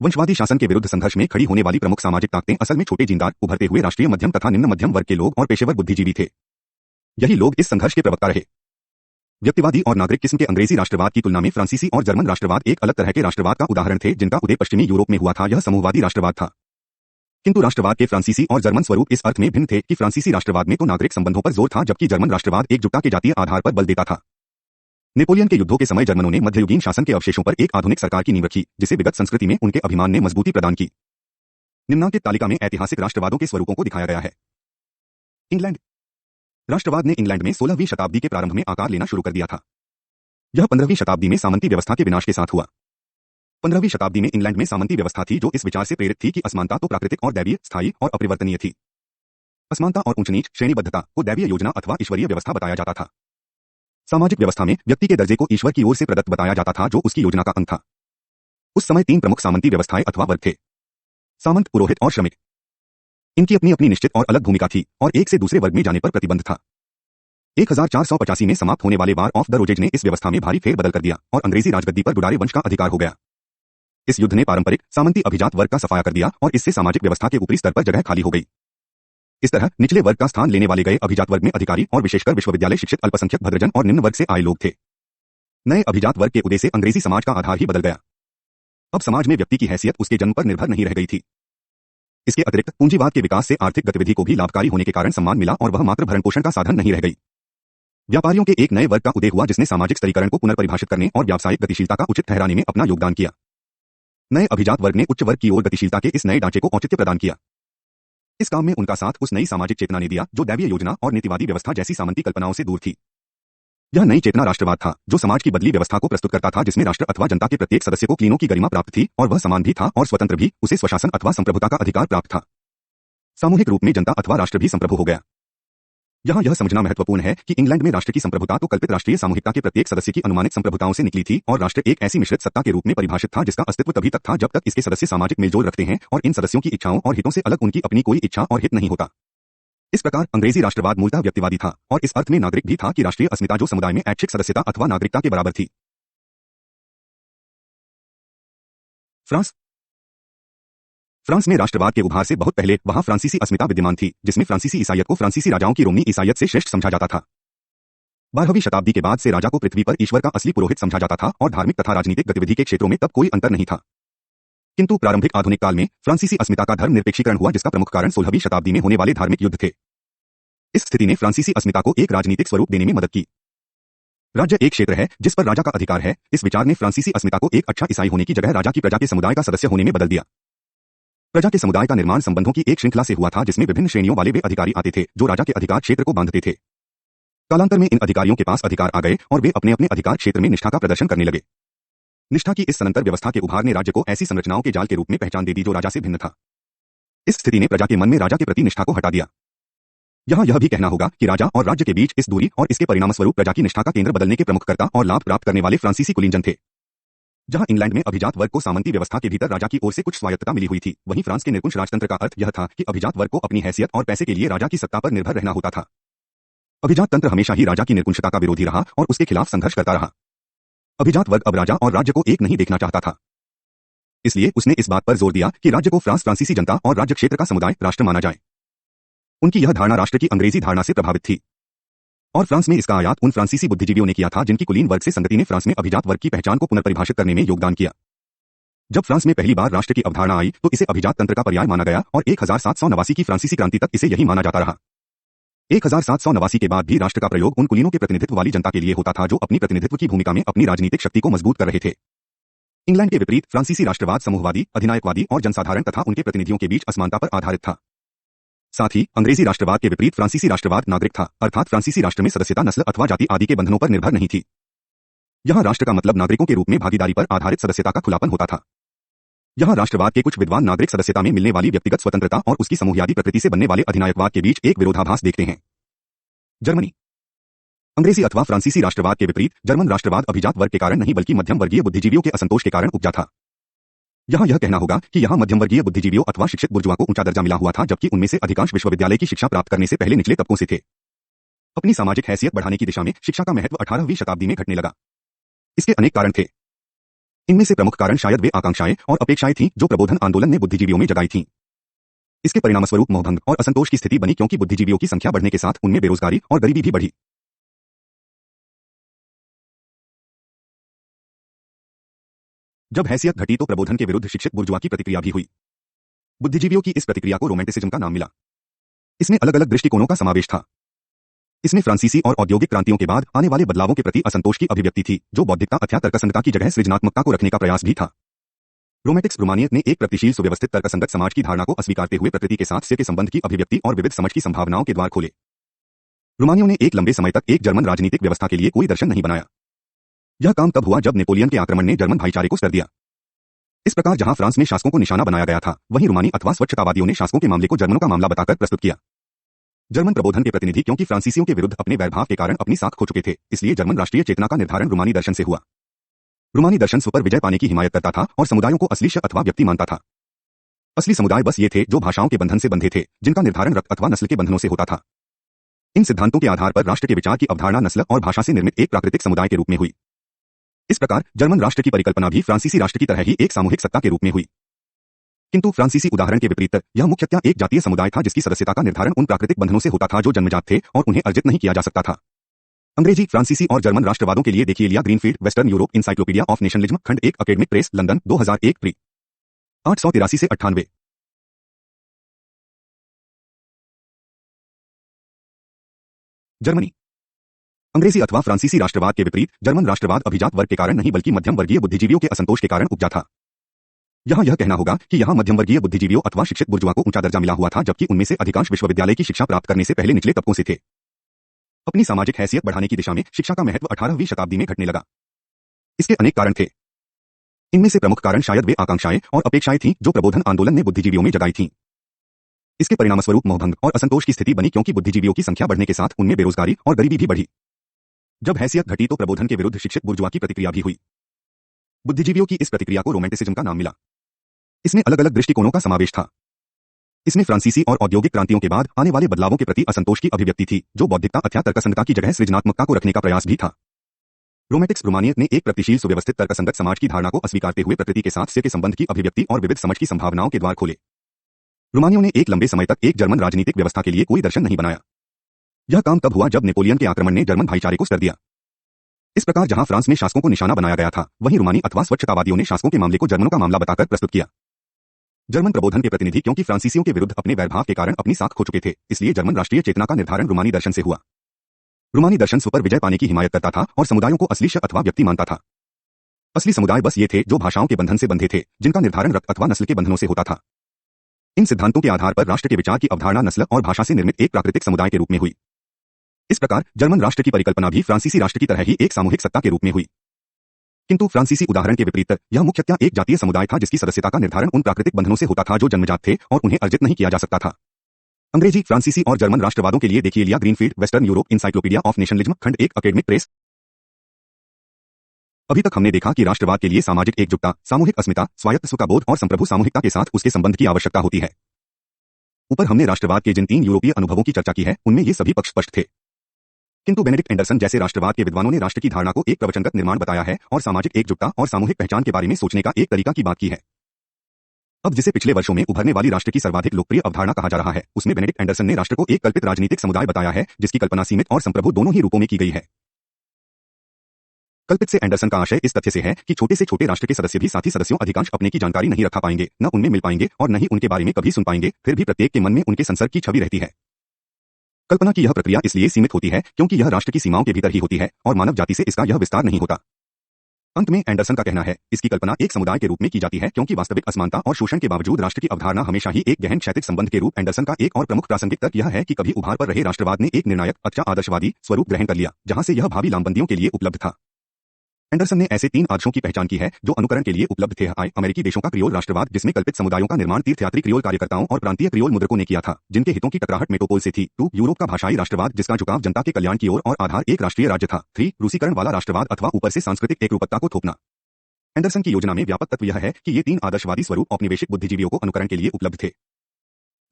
वंशवादी शासन के विरुद्ध संघर्ष में खड़ी होने वाली प्रमुख सामाजिक ताकतें असल में छोटे जिंदार, उभरते हुए राष्ट्रीय मध्यम तथा निम्न मध्यम वर्ग के लोग और पेशेवर बुद्धिजीवी थे। यही लोग इस संघर्ष के प्रवक्ता रहे। व्यक्तिवादी और नागरिक किस्म के अंग्रेजी राष्ट्रवाद की तुलना में फ्रांसीसी और जर्मन राष्ट्रवाद एक अलग तरह के राष्ट्रवाद का उदाहरण थे जिनका उदय पश्चिमी यूरोप में हुआ था। यह समूहवादी राष्ट्रवाद था। किंतु राष्ट्रवाद के फ्रांसीसी और जर्मन स्वरूप इस अर्थ में भिन्न थे कि फ्रांसीसी राष्ट्रवाद में तो नागरिक संबंधों पर जोर था जबकि जर्मन राष्ट्रवाद एकजुटता के जातीय आधार पर बल देता था। नेपोलियन के युद्धों के समय जर्मनों ने मध्ययुगीन शासन के अवशेषों पर एक आधुनिक सरकार की नींव रखी जिसे विगत संस्कृति में उनके अभिमान ने मजबूती प्रदान की। निम्नांकित तालिका में ऐतिहासिक राष्ट्रवादों के स्वरूपों को दिखाया गया है। इंग्लैंड। राष्ट्रवाद ने इंग्लैंड में 16वीं शताब्दी के प्रारंभ में आकार लेना शुरू कर दिया था। यह 15वीं शताब्दी में सामंती व्यवस्था के विनाश के साथ हुआ। 15वीं शताब्दी में इंग्लैंड में सामंती व्यवस्था थी जो इस विचार से प्रेरित थी कि असमानता तो प्राकृतिक और दैवीय, स्थायी और अपरिवर्तनीय थी। असमानता और ऊंच नीच श्रेणीबद्धता को दैवीय योजना अथवा ईश्वरीय व्यवस्था बताया जाता था। सामाजिक व्यवस्था में व्यक्ति के दर्जे को ईश्वर की ओर से प्रदत्त बताया जाता था जो उसकी योजना का अंग था। उस समय 3 प्रमुख सामंती व्यवस्थाएं अथवा वर्ग थे, सामंत, पुरोहित और श्रमिक। इनकी अपनी अपनी निश्चित और अलग भूमिका थी और एक से दूसरे वर्ग में जाने पर प्रतिबंध था। 1485 में समाप्त होने वाले वार ऑफ द रोजेज ने इस व्यवस्था में भारी फेरबदल कर दिया और अंग्रेजी राजगद्दी पर डुडारे वंश का अधिकार हो गया। इस युद्ध ने पारंपरिक सामंती अभिजात वर्ग का सफाया कर दिया और इससे सामाजिक व्यवस्था के ऊपरी स्तर पर जगह खाली हो गई। इस तरह निचले वर्ग का स्थान लेने वाले गए अभिजात वर्ग में अधिकारी और विशेषकर विश्वविद्यालय शिक्षित अल्पसंख्यक भद्रजन और निम्न वर्ग से आए लोग थे। नए अभिजात वर्ग के उदय से अंग्रेजी समाज का आधार ही बदल गया। अब समाज में व्यक्ति की हैसियत उसके जन्म पर निर्भर नहीं रह गई थी। इसके अतिरिक्त पूंजीवाद के विकास से आर्थिक गतिविधि को भी लाभकारी होने के कारण सम्मान मिला और वह मात्र भरण पोषण का साधन नहीं रह गई। व्यापारियों के एक नए वर्ग का उदय हुआ जिसने सामाजिक स्तरीकरण को पुनर्परिभाषित करने और व्यावसायिक गतिशीलता का उचित ठहराने में अपना योगदान किया। नए अभिजात वर्ग ने उच्च वर्ग की ओर गतिशीलता के इस नए ढांचे को औचित्य प्रदान किया। इस काम में उनका साथ उस नई सामाजिक चेतना ने दिया जो दैवीय योजना और नीतिवादी व्यवस्था जैसी सामंती कल्पनाओं से दूर थी। यह नई चेतना राष्ट्रवाद था जो समाज की बदली व्यवस्था को प्रस्तुत करता था जिसमें राष्ट्र अथवा जनता के प्रत्येक सदस्य को क्लीनों की गरिमा प्राप्त थी और वह समान भी था और स्वतंत्र भी, उसे स्वशासन अथवा संप्रभुता का अधिकार प्राप्त था। सामूहिक रूप में जनता अथवा राष्ट्र भी संप्रभु हो गया। यहाँ यह समझना महत्वपूर्ण है कि इंग्लैंड में राष्ट्र की संप्रभुता तो कल्पित राष्ट्रीय सामूहिकता के प्रत्येक सदस्य की अनुमानित संप्रभुताओं से निकली थी और राष्ट्र एक ऐसी मिश्रित सत्ता के रूप में परिभाषित था जिसका अस्तित्व तभी तक था जब तक इसके सदस्य सामाजिक मेलजोल रखते हैं और इन सदस्यों की इच्छाओं और हितों से अलग उनकी अपनी कोई इच्छा और हित नहीं होता। इस प्रकार अंग्रेजी राष्ट्रवाद मूलतः व्यक्तिवादी था और इस अर्थ में नागरिक भी था कि राष्ट्रीय अस्मिता जो समुदाय में ऐच्छिक सदस्यता अथवा नागरिकता के बराबर थी। फ्रांस में राष्ट्रवाद के उभार से बहुत पहले वहां फ्रांसीसी अस्मिता विद्यमान थी, जिसमें फ्रांसीसी ईसाइयत को फ्रांसीसी राजाओं की रोमनी ईसाइयत से श्रेष्ठ समझा जाता था। 12वीं शताब्दी के बाद से राजा को पृथ्वी पर ईश्वर का असली पुरोहित समझा जाता था और धार्मिक तथा राजनीतिक गतिविधि के क्षेत्रों में तब कोई अंतर नहीं था। किंतु प्रारंभिक आधुनिक काल में फ्रांसीसी अस्मिता का धर्म निरपेक्षीकरण हुआ, जिसका प्रमुख कारण 16वीं शताब्दी में होने वाले धार्मिक युद्ध थे। इस स्थिति ने फ्रांसीसी अस्मिता को एक राजनीतिक स्वरूप देने में मदद की। राज्य एक क्षेत्र है जिस पर राजा का अधिकार है, इस विचार ने फ्रांसीसी अस्मिता को एक अच्छा ईसाई होने की जगह राजा की प्रजा के समुदाय का सदस्य होने में बदल दिया। प्रजा के समुदाय का निर्माण संबंधों की एक श्रृंखला से हुआ था जिसमें विभिन्न श्रेणियों वाले वे अधिकारी आते थे जो राजा के अधिकार क्षेत्र को बांधते थे। कालांतर में इन अधिकारियों के पास अधिकार आ गए और वे अपने अपने अधिकार क्षेत्र में निष्ठा का प्रदर्शन करने लगे। निष्ठा की इस सनंतर व्यवस्था के उभार ने राज्य को ऐसी संरचनाओं के जाल के रूप में पहचान दे दी जो राजा से भिन्न था। इस स्थिति ने प्रजा के मन में राजा के प्रति निष्ठा को हटा दिया। यहाँ यह भी कहना होगा कि राजा और राज्य के बीच इस दूरी और इसके परिणामस्वरूप प्रजा की निष्ठा का केंद्र बदलने के प्रमुख कर्ता और लाभ प्राप्त करने वाले फ्रांसीसी कुलीनजन थे। जहां इंग्लैंड में अभिजात वर्ग को सामंती व्यवस्था के भीतर राजा की ओर से कुछ स्वायत्तता मिली हुई थी, वहीं फ्रांस के निरंकुश राजतंत्र का अर्थ यह था कि अभिजात वर्ग को अपनी हैसियत और पैसे के लिए राजा की सत्ता पर निर्भर रहना होता था। अभिजात तंत्र हमेशा ही राजा की निरंकुशता का विरोधी रहा और उसके खिलाफ संघर्ष करता रहा। अभिजात वर्ग अब राजा और राज्य को एक नहीं देखना चाहता था, इसलिए उसने इस बात पर जोर दिया कि राज्य को फ्रांसीसी जनता और राज्य क्षेत्र का समुदाय राष्ट्र माना जाए। उनकी यह धारणा राष्ट्र की अंग्रेजी धारणा से प्रभावित थी और फ्रांस में इसका आयात उन फ्रांसीसी बुद्धिजीवियों ने किया था जिनकी कुलीन वर्ग से संगति ने फ्रांस में अभिजात वर्ग की पहचान को पुनर्परिभाषित करने में योगदान किया। जब फ्रांस में पहली बार राष्ट्र की अवधारणा आई तो इसे अभिजात तंत्र का पर्याय माना गया और 1789 की फ्रांसीसी क्रांति तक इसे यही माना जाता रहा। 1789 के बाद भी राष्ट्र का प्रयोग उन कुलीनों के प्रतिनिधित्व वाली जनता के लिए होता था जो अपनी प्रतिनिधित्व की भूमिका में अपनी राजनीतिक शक्ति को मजबूत कर रहे थे। इंग्लैंड के विपरीत फ्रांसीसी राष्ट्रवाद समूहवादी, अधिनायकवादी और जनसाधारण तथा उनके प्रतिनिधियों के बीच असमानता पर आधारित था। साथ ही अंग्रेजी राष्ट्रवाद के विपरीत फ्रांसीसी राष्ट्रवाद नागरिक था, अर्थात फ्रांसीसी राष्ट्र में सदस्यता नस्ल अथवा जाति आदि के बंधनों पर निर्भर नहीं थी। यहाँ राष्ट्र का मतलब नागरिकों के रूप में भागीदारी पर आधारित सदस्यता का खुलापन होता था। यहाँ राष्ट्रवाद के कुछ विद्वान नागरिक सदस्यता में मिलने वाली व्यक्तिगत स्वतंत्रता और उसकी समूहवादी प्रकृति से बनने वाले अधिनायकवाद के बीच एक विरोधाभास देखते हैं। जर्मनी। अंग्रेजी अथवा फ्रांसीसी राष्ट्रवाद के विपरीत जर्मन राष्ट्रवाद अभिजात वर्ग के कारण नहीं बल्कि मध्यम वर्गीय बुद्धिजीवियों के असंतोष के कारण उपजा था। यहाँ यह कहना होगा कि यहाँ मध्यम वर्गीय बुद्धिजीवियों अथवा शिक्षित बुर्जुआ को ऊंचा दर्जा मिला हुआ था, जबकि उनमें से अधिकांश विश्वविद्यालय की शिक्षा प्राप्त करने से पहले निचले तबकों से थे। अपनी सामाजिक हैसियत बढ़ाने की दिशा में शिक्षा का महत्व 18वीं शताब्दी में घटने लगा। इसके अनेक कारण थे। इनमें से प्रमुख कारण शायद वे आकांक्षाएं और अपेक्षाएं थीं जो प्रबोधन आंदोलन ने बुद्धिजीवियों में जगाई थीं। इसके परिणामस्वरूप मोहभंग और असंतोष की स्थिति बनी क्योंकि बुद्धिजीवियों की संख्या बढ़ने के साथ उनमें बेरोजगारी और गरीबी भी बढ़ी। जब हैसियत घटी तो प्रबोधन के विरुद्ध शिक्षित बुर्जुआ की प्रतिक्रिया भी हुई। बुद्धिजीवियों की इस प्रतिक्रिया को रोमांटिसिज्म का नाम मिला। इसमें अलग अलग दृष्टिकोणों का समावेश था। इसमें फ्रांसीसी और औद्योगिक क्रांतियों के बाद आने वाले बदलावों के प्रति असंतोष की अभिव्यक्ति थी, जो बौद्धिकता अथवा तर्कसंगतता की जगह सृजनात्मकता को रखने का प्रयास भी था। रोमैंटिक्स रोमानियत ने एक प्रगतिशील सुव्यवस्थित तर्कसंगत समाज की धारणा को अस्वीकारते हुए प्रकृति के साथ से के संबंध की अभिव्यक्ति और विविध समझ की संभावनाओं के द्वार खोले। रोमानियों ने एक लंबे समय तक एक जर्मन राजनीतिक व्यवस्था के लिए कोई दर्शन नहीं बनाया। यह काम तब हुआ जब नेपोलियन के आक्रमण ने जर्मन भाईचारे को स्तर दिया। इस प्रकार जहां फ्रांस में शासकों को निशाना बनाया गया था, वहीं रोमानी अथवा स्वच्छतावादियों ने शासकों के मामले को जर्मनों का मामला बताकर प्रस्तुत किया। जर्मन प्रबोधन के प्रतिनिधि क्योंकि फ्रांसीसियों के विरुद्ध अपने वैरभाव के कारण अपनी साख खो चुके थे, इसलिए जर्मन राष्ट्रीय चेतना का निर्धारण रोमानी दर्शन से हुआ। रोमानी दर्शन स्व पर विजय पाने की हिमायत करता था और समुदायों को असली अथवा व्यक्ति मानता था। असली समुदाय बस ये थे जो भाषाओं के बंधन से बंधे थे, जिनका निर्धारण रक्त अथवा नस्ल के बंधनों से होता था। इन सिद्धांतों के आधार पर राष्ट्र के विचार की अवधारणा नस्ल और भाषा से निर्मित एक प्राकृतिक समुदाय के रूप में हुई। इस प्रकार जर्मन राष्ट्र की परिकल्पना भी फ्रांसीसी राष्ट्र की तरह ही एक सामूहिक सत्ता के रूप में हुई। किंतु फ्रांसीसी उदाहरण के विपरीत यह मुख्यतः एक जातीय समुदाय था जिसकी सदस्यता का निर्धारण उन प्राकृतिक बंधनों से होता था जो जन्मजात थे और उन्हें अर्जित नहीं किया जा सकता था। अंग्रेजी, फ्रांसीसी और जर्मन राष्ट्रवादों के लिए देखिए लिया greenfield, western Europe, encyclopedia of nationalism, खंड 1, अकेडमिक प्रेस, लंदन, 2001, प्री 883 से 98। जर्मनी। अंग्रेजी अथवा फ्रांसीसी राष्ट्रवाद के विपरीत जर्मन राष्ट्रवाद अभिजात वर्ग के कारण नहीं बल्कि मध्यम वर्गीय बुद्धिजीवियों के असंतोष के कारण उपजा था। यहाँ यह कहना होगा कि यहाँ मध्यम वर्गीय बुद्धिजीवियों अथवा शिक्षित बुर्जुआ को ऊंचा दर्जा मिला हुआ था, जबकि उनमें से अधिकांश विश्वविद्यालय की शिक्षा प्राप्त करने से पहले निचले तबकों से थे। अपनी सामाजिक हैसियत बढ़ाने की दिशा में शिक्षा का महत्व 18वीं शताब्दी में घटने लगा। इसके अनेक कारण थे। इनमें से प्रमुख कारण शायद वे आकांक्षाएं और अपेक्षाएं थीं जो प्रबोधन आंदोलन ने बुद्धिजीवियों में जगाई थीं। इसके परिणामस्वरूप मोहभंग और असंतोष की स्थिति बनी क्योंकि बुद्धिजीवियों की संख्या बढ़ने के साथ उनमें बेरोजगारी और गरीबी भी बढ़ी। जब हैसियत घटी तो प्रबोधन के विरुद्ध शिक्षित बुर्जुआ की प्रतिक्रिया भी हुई। बुद्धिजीवियों की इस प्रतिक्रिया को रोमांटिसिज्म का नाम मिला। इसमें अलग अलग दृष्टिकोणों का समावेश था। इसमें फ्रांसीसी और औद्योगिक क्रांतियों के बाद आने वाले बदलावों के प्रति असंतोष की अभिव्यक्ति थी, जो बौद्धिकता अथवा तर्कसंगतता की जगह सृजनात्मकता को रखने का प्रयास भी था। रोमैंटिक्स रोमानियत ने एक प्रगतिशील सुव्यवस्थित तर्कसंगत समाज की धारणा को अस्वीकारते हुए प्रकृति के साथ से के संबंध की अभिव्यक्ति और विविध समझ की संभावनाओं के द्वार खोले। रोमानियों ने एक लंबे समय तक एक जर्मन राजनीतिक व्यवस्था के लिए कोई दर्शन नहीं बनाया। यह काम तब हुआ जब नेपोलियन के आक्रमण ने जर्मन भाईचारे को स्तर दिया। इस प्रकार जहां फ्रांस में शासकों को निशाना बनाया गया था, वहीं रोमानी अथवा स्वच्छतावादियों ने शासकों के मामले को जर्मनों का मामला बताकर प्रस्तुत किया। जर्मन प्रबोधन के प्रतिनिधि क्योंकि फ्रांसीसियों के विरुद्ध अपने वैरभाव के कारण अपनी साख खो चुके थे, इसलिए जर्मन राष्ट्रीय चेतना का निर्धारण रोमानी दर्शन से हुआ। रोमानी दर्शन स्व पर विजय पाने की हिमायत करता था और समुदायों को असली अथवा व्यक्ति मानता था। असली समुदाय बस ये थे जो भाषाओं के बंधन से बंधे थे, जिनका निर्धारण रक्त अथवा नस्ल के बंधनों से होता था। इन सिद्धांतों के आधार पर राष्ट्र के विचार की अवधारणा नस्ल और भाषा से निर्मित एक प्राकृतिक समुदाय के रूप में हुई। इस प्रकार जर्मन राष्ट्र की परिकल्पना भी फ्रांसीसी राष्ट्र की तरह ही एक सामूहिक सत्ता के रूप में हुई। किंतु फ्रांसीसी उदाहरण के विपरीत यह मुख्यतः एक जातीय समुदाय था जिसकी सदस्यता का निर्धारण उन प्राकृतिक बंधनों से होता था जो जन्मजात थे और उन्हें अर्जित नहीं किया जा सकता था। अंग्रेजी, फ्रांसीसी और जर्मन राष्ट्रवादों के लिए देखिए लिया greenfield, western Europe, encyclopedia of nationalism, खंड 1, एकेडमिक प्रेस। अभी तक हमने देखा कि राष्ट्रवाद के लिए सामाजिक एकजुटता, सामूहिक अस्मिता, स्वायत्तस्व का बोध और संप्रभु सामूहिकता के साथ उसके संबंध की आवश्यकता होती है। ऊपर हमने राष्ट्रवाद के जिन 3 यूरोपीय अनुभवों की चर्चा की है, उनमें ये सभी पक्ष स्पष्ट थे। किंतु बेनेडिक्ट एंडरसन जैसे राष्ट्रवाद के विद्वानों ने राष्ट्र की धारणा को एक प्रवचनगत निर्माण बताया है और सामाजिक एकजुटता और सामूहिक पहचान के बारे में सोचने का एक तरीका की बात की है। अब जिसे पिछले वर्षों में उभरने वाली राष्ट्र की सर्वाधिक लोकप्रिय अवधारणा कहा जा रहा है, उसमें बेनेडिक्ट एंडरसन ने राष्ट्र को एक कल्पित राजनीतिक समुदाय बताया है, जिसकी कल्पना सीमित और संप्रभु दोनों ही रूपों में की गई है। कल्पित से एंडरसन का आशय इस तथ्य से है कि छोटे से छोटे राष्ट्र के सदस्य भी साथी सदस्यों अधिकांश अपने की जानकारी नहीं रखा पाएंगे, न उनमें मिल पाएंगे और न ही उनके बारे में कभी सुन पाएंगे, फिर भी प्रत्येक के मन में उनके संसर्ग की छवि रहती है। कल्पना की यह प्रक्रिया इसलिए सीमित होती है क्योंकि यह राष्ट्र की सीमाओं के भीतर ही होती है और मानव जाति से इसका यह विस्तार नहीं होता। अंत में एंडरसन का कहना है, इसकी कल्पना एक समुदाय के रूप में की जाती है क्योंकि वास्तविक असमानता और शोषण के बावजूद राष्ट्र की अवधारणा हमेशा ही एक गहन क्षैतिज संबंध के रूप। एंडरसन का एक और प्रमुख प्रासंगिक तर्क यह है कि कभी उभार पर रहे राष्ट्रवाद ने एक निर्णायक अच्छा आदर्शवादी स्वरूप ग्रहण कर लिया, जहां से यह भावी लामबंदियों के लिए उपलब्ध था। एंडरसन ने ऐसे 3 आदर्शों की पहचान की है जो अनुकरण के लिए उपलब्ध थे। अमेरिकी देशों का क्रियोल राष्ट्रवाद, जिसमें कल्पित समुदायों का निर्माण तीर्थयात्री क्रियोल कार्यकर्ताओं और प्रांतीय क्रियोल मुद्रकों ने किया था, जिनके हितों की टकराहट मेट्रोपोल से थी। 2 यूरोप का भाषाई राष्ट्रवाद, जिसका झुकाव जनता के कल्याण की ओर और आधार एक राष्ट्रीय राज्य था। 3 रूसीकरण वाला राष्ट्रवाद अथवा ऊपर से सांस्कृतिक एकरूपता को थोपना। एंडरसन की योजना में व्यापक तत्व यह है कि ये 3 आदर्शवादी स्वरूप औपनिवेशिक बुद्धिजीवियों को अनुकरण के लिए उपलब्ध थे।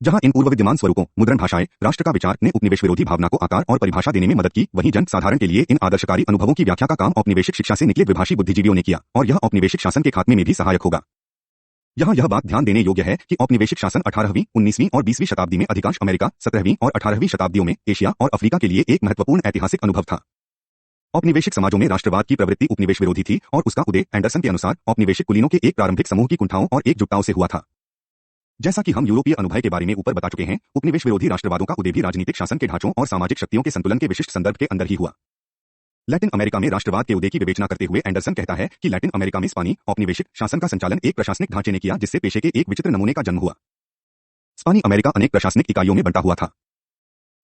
जहां इन पूर्व विद्यमान स्वरूपों, मुद्रण भाषाएं, राष्ट्र का विचार ने उपनिवेश विरोधी भावना को आकार और परिभाषा देने में मदद की, वहीं जन साधारण के लिए इन आदर्शकारी अनुभवों की व्याख्या का काम औपनिवेशिक शिक्षा से निकले द्विभाषी बुद्धिजीवियों ने किया और यह औपनिवेशिक शासन के खात्मे में भी सहायक होगा। यहाँ यह बात ध्यान देने योग्य है कि औपनिवेशिक शासन 18वीं, 19वीं और 20वीं शताब्दी में अधिकांश अमेरिका, 17वीं और 18वीं शताब्दियों में एशिया और अफ्रीका के लिए एक महत्वपूर्ण ऐतिहासिक अनुभव था। औपनिवेशिक समाजों में राष्ट्रवाद की प्रवृत्ति उपनिवेश विरोधी थी और उसका उदय एंडरसन के अनुसार औपनिवेशिक कुलीनों के एक प्रारंभिक समूह की कुंठाओं और एकजुटताओं से हुआ था। जैसा कि हम यूरोपीय अनुभव के बारे में ऊपर बता चुके हैं, उपनिवेश विरोधी राष्ट्रवादों का उदय भी राजनीतिक शासन के ढांचों और सामाजिक शक्तियों के संतुलन के विशिष्ट संदर्भ के अंदर ही हुआ। लैटिन अमेरिका में राष्ट्रवाद के उदय की विवेचना करते हुए एंडरसन कहता है कि लैटिन अमेरिका में स्पानी औपनिवेशिक शासन का संचालन एक प्रशासनिक ढांचे ने किया, जिससे पेशे के एक विचित्र नमूने का जन्म हुआ। स्पानी अमेरिका अनेक प्रशासनिक इकाइयों में बंटा हुआ था।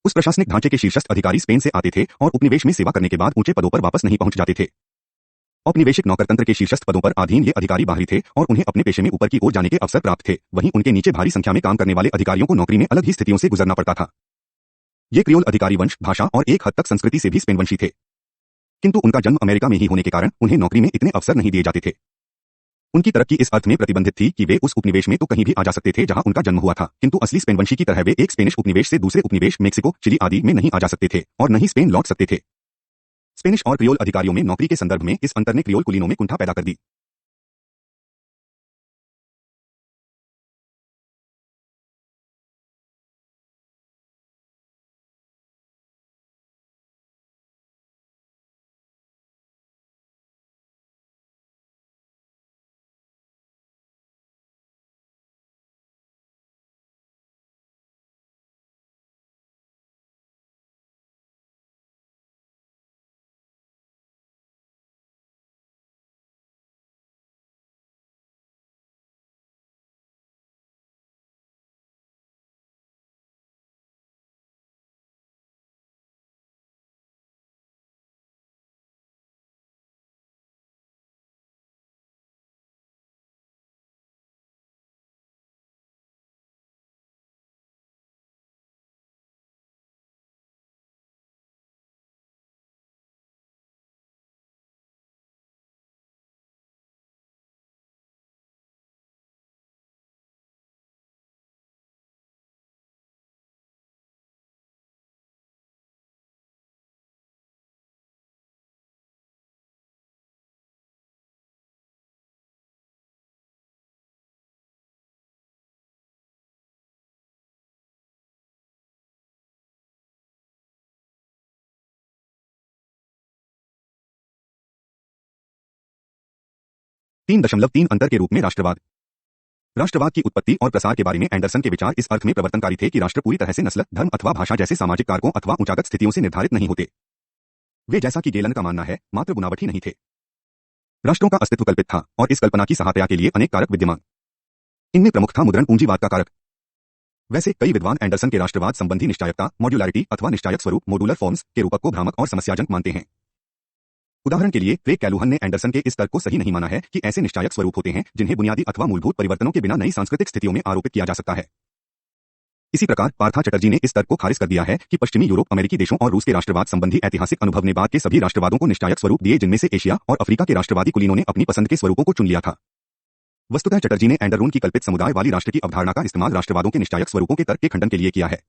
उस प्रशासनिक ढांचे के शीर्षस्थ अधिकारी स्पेन से आते थे और उपनिवेश में सेवा करने के बाद ऊंचे पदों पर वापस नहीं पहुंच जाते थे। औपनिवेशिक नौकरतंत्र के शीर्षस्थ पदों पर अधीन ये अधिकारी बाहरी थे और उन्हें अपने पेशे में ऊपर की ओर जाने के अवसर प्राप्त थे। वहीं उनके नीचे भारी संख्या में काम करने वाले अधिकारियों को नौकरी में अलग ही स्थितियों से गुजरना पड़ता था। ये क्रियोल अधिकारी वंश, भाषा और एक हद तक संस्कृति से भी स्पेनवंशी थे, किंतु उनका जन्म अमेरिका में ही होने के कारण उन्हें नौकरी में इतने अवसर नहीं दिए जाते थे। उनकी तरक्की इस अर्थ में प्रतिबंधित थी कि वे उस उपनिवेश में तो कहीं भी आ जा सकते थे जहां उनका जन्म हुआ था, किंतु असली स्पेनवंशी की तरह वे एक स्पेनिश उपनिवेश से दूसरे उपनिवेश मेक्सिको, चिली आदि में नहीं आ जा सकते थे और न ही स्पेन लौट सकते थे। स्पेनिश और क्रियोल अधिकारियों में नौकरी के संदर्भ में इस अंतर ने क्रियोल कुलीनों में कुंठा पैदा कर दी। 3.3 अंतर के रूप में राष्ट्रवाद। राष्ट्रवाद की उत्पत्ति और प्रसार के बारे में एंडरसन के विचार इस अर्थ में प्रवर्तनकारी थे कि राष्ट्र पूरी तरह से नस्ल, धर्म अथवा भाषा जैसे सामाजिक कारकों अथवा ऊंचागत स्थितियों से निर्धारित नहीं होते। वे, जैसा कि गेलन का मानना है, मात्र बुनावट ही नहीं थे। राष्ट्रों का अस्तित्व कल्पित था और इस कल्पना की सहायता के लिए अनेक कारक विद्यमान। इनमें प्रमुख था मुद्रण पूंजीवाद का कारक। वैसे कई विद्वान एंडरसन के राष्ट्रवाद संबंधी निश्चायकता, मॉड्युलैरिटी अथवा निश्चायक स्वरूप, मॉड्यूलर फॉर्म्स के रूपक को भ्रामक और समस्याजनक मानते हैं। उदाहरण के लिए क्रेग कैलुहन ने एंडरसन के इस तर्क को सही नहीं माना है कि ऐसे निश्चायक स्वरूप होते हैं जिन्हें बुनियादी अथवा मूलभूत परिवर्तनों के बिना नई सांस्कृतिक स्थितियों में आरोपित किया जा सकता है। इसी प्रकार पार्था चटर्जी ने इस तर्क को खारिज कर दिया है कि पश्चिमी यूरोप, अमेरिकी देशों और रूस के राष्ट्रवाद संबंधी ऐतिहासिक अनुभव ने बाद के सभी राष्ट्रवादों को निश्चायक स्वरूप दिए, जिनमें से एशिया और अफ्रीका के राष्ट्रवादी कुलीनों ने अपनी पसंद के स्वरूपों को चुन लिया था। वस्तुतः चटर्जी ने एंडरसन की कल्पित समुदाय वाली राष्ट्र की अवधारणा का इस्तेमाल राष्ट्रवादों के निश्चायक स्वरूपों के तर्क के खंडन के लिए किया है।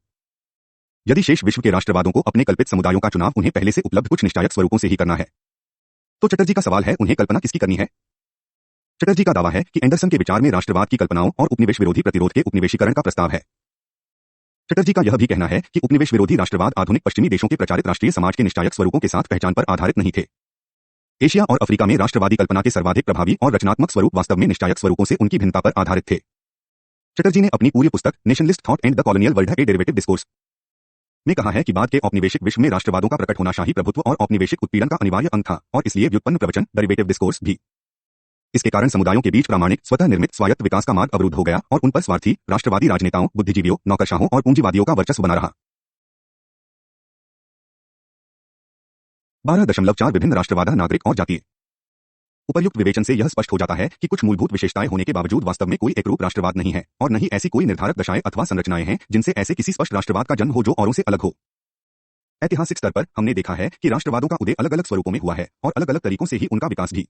यदि शेष विश्व के राष्ट्रवादों को अपने कल्पित समुदायों का चुनाव उन्हें पहले से उपलब्ध कुछ निश्चायक स्वरूपों से ही करना है, तो चटर्जी का सवाल है, उन्हें कल्पना किसकी करनी है? चटर्जी का दावा है कि एंडरसन के विचार में राष्ट्रवाद की कल्पनाओं और उपनिवेश विरोधी प्रतिरोध के उपनिवेशीकरण का प्रस्ताव है। चटर्जी का यह भी कहना है कि उपनिवेश विरोधी राष्ट्रवाद आधुनिक पश्चिमी देशों के प्रचारित राष्ट्रीय समाज के निश्चायक स्वरूपों के साथ पहचान पर आधारित नहीं थे। एशिया और अफ्रीका में राष्ट्रवादी कल्पना के सर्वाधिक प्रभावी और रचनात्मक स्वरूप वास्तव में निश्चायक स्वरूपों से उनकी भिन्नता पर आधारित थे। चटर्जी ने अपनी पूरी पुस्तक nationalist thought and the colonial world A derivative discourse में कहा है कि बाद के औपनिवेशिक विश्व में राष्ट्रवादों का प्रकट होना शाही प्रभुत्व और औपनिवेशिक उत्पीड़न का अनिवार्य अंग था, और इसलिए व्युत्पन्न प्रवचन डेरिवेटिव डिस्कोर्स भी। इसके कारण समुदायों के बीच प्रामाणिक, स्वतः निर्मित स्वायत्त विकास का मार्ग अवरुद्ध हो गया और उन पर स्वार्थी, राष्ट्रवादी राजनेताओं, बुद्धिजीवियों, नौकरशाहों और पूंजीवादियों का वर्चस्व बना रहा। 12.4 विभिन्न राष्ट्रवाद, नागरिक और जातीय। उपर्युक्त विवेचन से यह स्पष्ट हो जाता है कि कुछ मूलभूत विशेषताएं होने के बावजूद वास्तव में कोई एकरूप राष्ट्रवाद नहीं है, और न ही ऐसी कोई निर्धारक दशाएं अथवा संरचनाएं हैं जिनसे ऐसे किसी स्पष्ट राष्ट्रवाद का जन्म हो जो औरों से अलग हो। ऐतिहासिक स्तर पर हमने देखा है कि राष्ट्रवादों का उदय अलग अलग स्वरूपों में हुआ है और अलग अलग तरीकों से ही उनका विकास भी।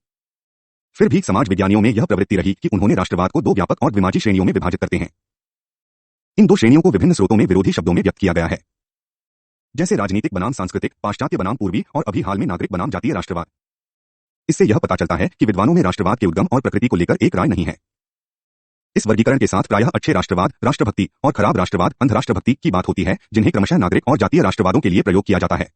फिर भी समाज विज्ञानियों में यह प्रवृत्ति रही कि उन्होंने राष्ट्रवाद को दो व्यापक और द्विमाजी श्रेणियों में विभाजित करते हैं। इन दो श्रेणियों को विभिन्न स्रोतों में विरोधी शब्दों में व्यक्त किया गया है, जैसे राजनीतिक बनाम सांस्कृतिक, पाश्चात्य बनाम पूर्वी और अभी हाल में नागरिक बनाम जातीय राष्ट्रवाद। इससे यह पता चलता है कि विद्वानों में राष्ट्रवाद के उद्गम और प्रकृति को लेकर एक राय नहीं है। इस वर्गीकरण के साथ प्रायः अच्छे राष्ट्रवाद, राष्ट्रभक्ति, और खराब राष्ट्रवाद, अंधराष्ट्रभक्ति की बात होती है, जिन्हें क्रमशः नागरिक और जातीय राष्ट्रवादों के लिए प्रयोग किया जाता है।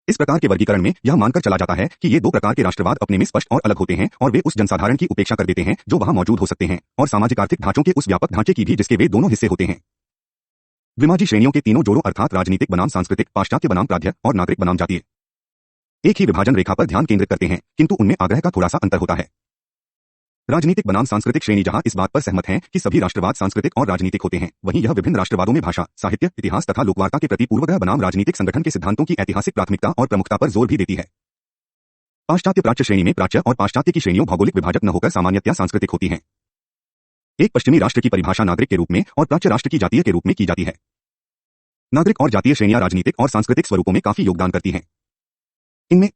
इस प्रकार के वर्गीकरण में यह मानकर चला जाता है कि ये दो प्रकार के राष्ट्रवाद अपने में स्पष्ट और अलग होते हैं, और वे उस जनसाधारण की उपेक्षा कर देते हैं जो वहां मौजूद हो सकते हैं, और सामाजिक आर्थिक ढांचों के उस व्यापक ढांचे की भी जिसके वे दोनों हिस्से होते हैं। द्विमाजी श्रेणियों के तीनों जोड़ों अर्थात राजनीतिक बनाम सांस्कृतिक, पाश्चात्य बनाम प्राध्य और नागरिक बनाम जातीय एक ही विभाजन रेखा पर ध्यान केंद्रित करते हैं, किंतु उनमें आग्रह का थोड़ा सा अंतर होता है। राजनीतिक बनाम सांस्कृतिक श्रेणी जहां इस बात पर सहमत है कि सभी राष्ट्रवाद सांस्कृतिक और राजनीतिक होते हैं, वहीं यह विभिन्न राष्ट्रवादों में भाषा, साहित्य, इतिहास तथा लोकवार्ता के प्रति पूर्वग्रह बनाम राजनीतिक संगठन के सिद्धांतों की ऐतिहासिक प्राथमिकता और प्रमुखता पर जोर भी देती है। पाश्चात्य प्राच्य श्रेणी में प्राच्य और पाश्चात्य की श्रेणियों भौगोलिक विभाजक न होकर सामान्यतया सांस्कृतिक होती हैं। एक पश्चिमी राष्ट्र की परिभाषा नागरिक के रूप में और प्राच्य राष्ट्र की जातीय के रूप में की जाती है। नागरिक और जातीय श्रेणियां राजनीतिक और सांस्कृतिक स्वरूपों में काफी योगदान करती हैं। इनमें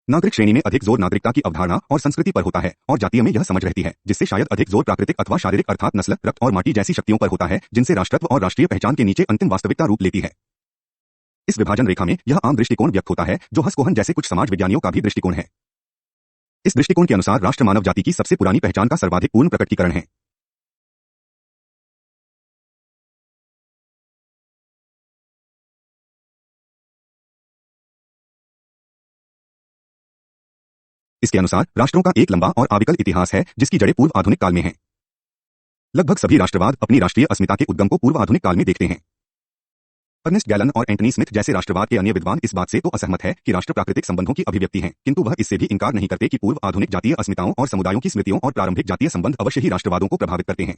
नागरिक श्रेणी में अधिक जोर नागरिकता की अवधारणा और संस्कृति पर होता है, और जातीय में यह समझ रहती है, जिससे शायद अधिक जोर प्राकृतिक अथवा शारीरिक अर्थात नस्ल, रक्त और माटी जैसी शक्तियों पर होता है, जिनसे राष्ट्रत्व और राष्ट्रीय पहचान के नीचे अंतिम वास्तविकता रूप लेती है। इस विभाजन रेखा में यह आम दृष्टिकोण व्यक्त होता है, जो हस्कोहन जैसे कुछ समाज विज्ञानियों का भी दृष्टिकोण है। इस दृष्टिकोण के अनुसार राष्ट्र मानव जाति की सबसे पुरानी पहचान का सर्वाधिक पूर्ण प्रकटीकरण है। इसके अनुसार राष्ट्रों का एक लंबा और अविकल इतिहास है, जिसकी जड़ें पूर्व आधुनिक काल में हैं। लगभग सभी राष्ट्रवाद अपनी राष्ट्रीय अस्मिता के उद्गम को पूर्व आधुनिक काल में देखते हैं। अर्नेस्ट गैलन और एंटनी स्मिथ जैसे राष्ट्रवाद के अन्य विद्वान इस बात से तो असहमत है कि राष्ट्र प्राकृतिक संबंधों की अभिव्यक्ति है, किंतु वह इससे भी इनकार नहीं करते कि पूर्व आधुनिक जातीय अस्मिताओं और समुदायों की स्मृतियों और प्रारंभिक जातीय संबंध अवश्य ही राष्ट्रवादों को प्रभावित करते हैं।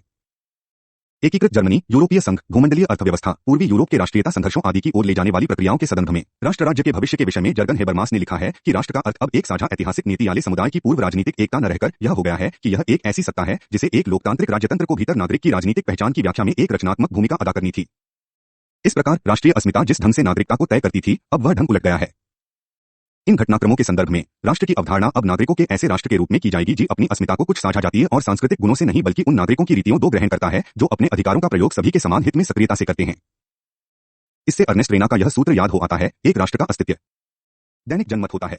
एकीकृत जर्मनी, यूरोपीय संघ, भूमंडलीय अर्थव्यवस्था, पूर्वी यूरोप के राष्ट्रीयता संघर्षों आदि की ओर ले जाने वाली प्रक्रियाओं के संदर्भ में राष्ट्र राज्य के भविष्य के विषय में जर्गन हेबरमास ने लिखा है कि राष्ट्र का अर्थ अब एक साझा ऐतिहासिक नीति वाले समुदाय की पूर्व राजनीतिक एकता न रहकर यह हो गया है कि यह एक ऐसी सत्ता है जिसे एक लोकतांत्रिक राज्यतंत्र को भीतर नागरिक की राजनीतिक पहचान की व्याख्या में एक रचनात्मक भूमिका अदा करनी थी। इस प्रकार राष्ट्रीय अस्मिता जिस ढंग से नागरिकता को तय करती थी, अब वह ढंग उलट गया है। इन घटनाक्रमों के संदर्भ में राष्ट्र की अवधारणा अब नागरिकों के ऐसे राष्ट्र के रूप में की जाएगी जो अपनी अस्मिता को कुछ साझा जातीय और सांस्कृतिक गुणों से नहीं बल्कि उन नागरिकों की रीतियों दो ग्रहण करता है जो अपने अधिकारों का प्रयोग सभी के समान हित में सक्रियता से करते हैं। इससे अर्नेस्ट रेना का यह सूत्र याद हो आता है, एक राष्ट्र का अस्तित्व दैनिक जनमत होता है।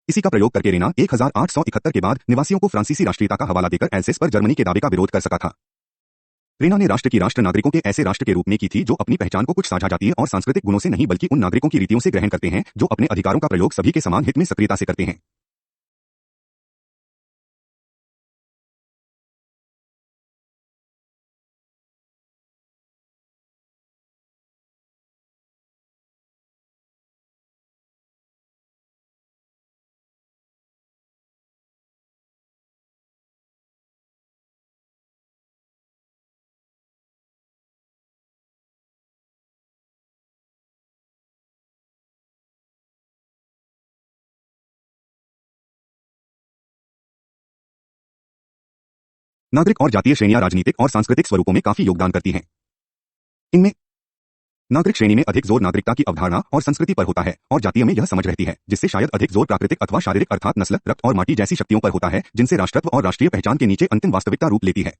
इसी का प्रयोग करके रेना 1871 के बाद निवासियों को फ्रांसीसी राष्ट्रीयता का हवाला देकर एल्सेस पर जर्मनी के दावे का विरोध कर सका था। रेना ने राष्ट्र की राष्ट्र नागरिकों के ऐसे राष्ट्र के रूप में की थी जो अपनी पहचान को कुछ साझा जातीय और सांस्कृतिक गुणों से नहीं बल्कि उन नागरिकों की रीतियों से ग्रहण करते हैं जो अपने अधिकारों का प्रयोग सभी के समान हित में सक्रियता से करते हैं। नागरिक और जातीय श्रेणियां राजनीतिक और सांस्कृतिक स्वरूपों में काफी योगदान करती हैं। इनमें नागरिक श्रेणी में अधिक जोर नागरिकता की अवधारणा और संस्कृति पर होता है और जातीय में यह समझ रहती है, जिससे शायद अधिक जोर प्राकृतिक अथवा शारीरिक अर्थात नस्ल, रक्त और माटी जैसी शक्तियों पर होता है, जिनसे राष्ट्रत्व और राष्ट्रीय पहचान के नीचे अंतिम वास्तविकता रूप लेती है।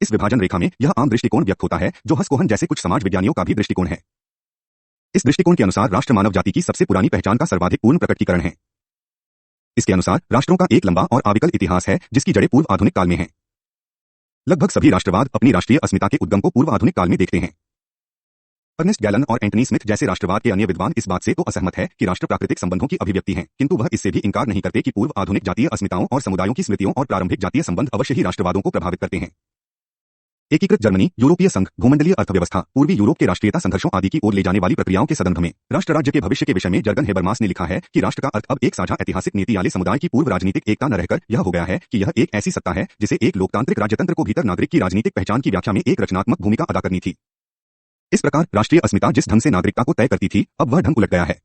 इस विभाजन रेखा में यह आम दृष्टिकोण व्यक्त होता है, जो हस्कोहन जैसे कुछ समाज विज्ञानियों का भी दृष्टिकोण है। इस दृष्टिकोण के अनुसार राष्ट्र मानव जाति की सबसे पुरानी पहचान का सर्वाधिक पूर्ण प्रकटीकरण है। इसके अनुसार राष्ट्रों का एक लंबा और अविकल इतिहास है, जिसकी जड़ें पूर्व आधुनिक काल में हैं। लगभग सभी राष्ट्रवाद अपनी राष्ट्रीय अस्मिता के उद्गम को पूर्व आधुनिक काल में देखते हैं। अर्नेस्ट गैलन और एंटनी स्मिथ जैसे राष्ट्रवाद के अन्य विद्वान इस बात से तो असहमत है कि राष्ट्र प्राकृतिक संबंधों की अभिव्यक्ति है, किंतु वह इससे भी इनकार नहीं करते कि पूर्व आधुनिक जातीय अस्मिताओं और समुदायों की स्मृतियों और प्रारंभिक जातीय संबंध अवश्य ही राष्ट्रवादों को प्रभावित करते हैं। एकीकृत जर्मनी, यूरोपीय संघ, भूमंडलीय अर्थव्यवस्था, पूर्वी यूरोप के राष्ट्रीयता संघर्षों आदि की ओर ले जाने वाली प्रक्रियाओं के संदर्भ में राष्ट्र राज्य के भविष्य के विषय में जर्गन हेबरमास ने लिखा है कि राष्ट्र का अर्थ अब एक साझा ऐतिहासिक नीति वाले समुदाय की पूर्व राजनीतिक एकता न रहकर यह हो गया है कि यह एक ऐसी सत्ता है जिसे एक लोकतांत्रिक राज्यतंत्र को भीतर नागरिक की राजनीतिक पहचान की व्याख्या में एक रचनात्मक भूमिका अदा करनी थी। इस प्रकार राष्ट्रीय अस्मिता जिस ढंग से नागरिकता को तय करती थी, अब वह ढंग उलट गया है।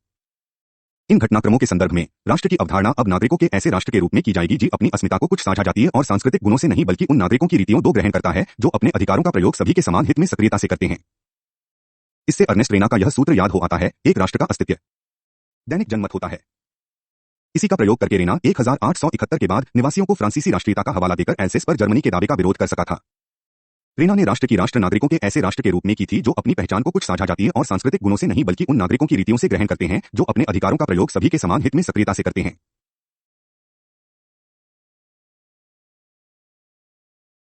इन घटनाक्रमों के संदर्भ में राष्ट्र की अवधारणा अब नागरिकों के ऐसे राष्ट्र के रूप में की जाएगी जो अपनी अस्मिता को कुछ साझा जातीय और सांस्कृतिक गुणों से नहीं बल्कि उन नागरिकों की रीतियों दो ग्रहण करता है जो अपने अधिकारों का प्रयोग सभी के समान हित में सक्रियता से करते हैं। इससे अर्नेस्ट रेना का यह सूत्र याद हो आता है, एक राष्ट्र का अस्तित्व दैनिक जनमत होता है। इसी का प्रयोग करके रेना 1871 के बाद निवासियों को फ्रांसीसी राष्ट्रीयता का हवाला देकर एल्सेस पर जर्मनी के दावे का विरोध कर सका था। रेना ने राष्ट्र की राष्ट्र नागरिकों के ऐसे राष्ट्र के रूप में की थी जो अपनी पहचान को कुछ साझा जातीय और सांस्कृतिक गुणों से नहीं बल्कि उन नागरिकों की रीतियों से ग्रहण करते हैं जो अपने अधिकारों का प्रयोग सभी के समान हित में सक्रियता से करते हैं।